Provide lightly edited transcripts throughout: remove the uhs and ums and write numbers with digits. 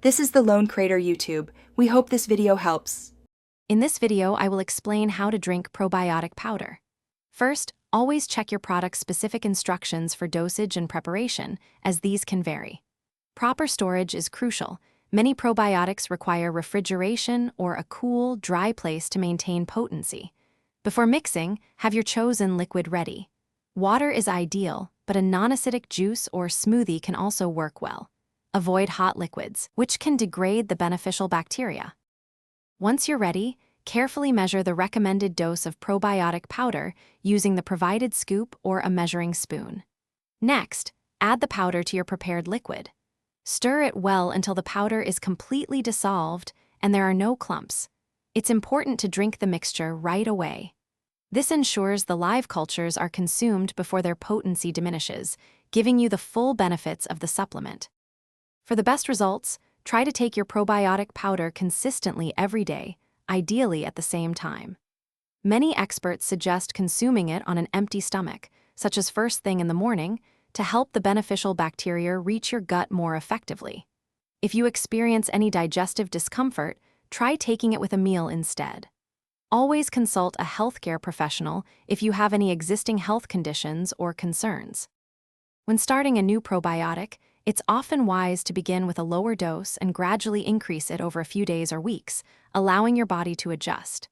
This is the Lone Crater YouTube. We hope this video helps. In this video, I will explain how to drink probiotic powder. First, always check your product's specific instructions for dosage and preparation, as these can vary. Proper storage is crucial. Many probiotics require refrigeration or a cool, dry place to maintain potency. Before mixing, have your chosen liquid ready. Water is ideal, but a non-acidic juice or smoothie can also work well. Avoid hot liquids, which can degrade the beneficial bacteria. Once you're ready, carefully measure the recommended dose of probiotic powder using the provided scoop or a measuring spoon. Next, add the powder to your prepared liquid. Stir it well until the powder is completely dissolved and there are no clumps. It's important to drink the mixture right away. This ensures the live cultures are consumed before their potency diminishes, giving you the full benefits of the supplement. For the best results, try to take your probiotic powder consistently every day, ideally at the same time. Many experts suggest consuming it on an empty stomach, such as first thing in the morning, to help the beneficial bacteria reach your gut more effectively. If you experience any digestive discomfort, try taking it with a meal instead. Always consult a healthcare professional if you have any existing health conditions or concerns. When starting a new probiotic, it's often wise to begin with a lower dose and gradually increase it over a few days or weeks, allowing your body to adjust.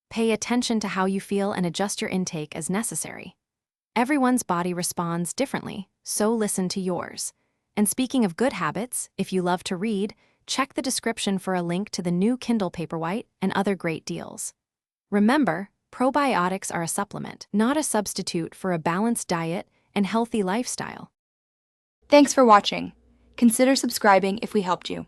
Pay attention to how you feel and adjust your intake as necessary. Everyone's body responds differently, so listen to yours. And speaking of good habits, if you love to read, check the description for a link to the new Kindle Paperwhite and other great deals. Remember, probiotics are a supplement, not a substitute for a balanced diet and healthy lifestyle. Thanks for watching. Consider subscribing if we helped you.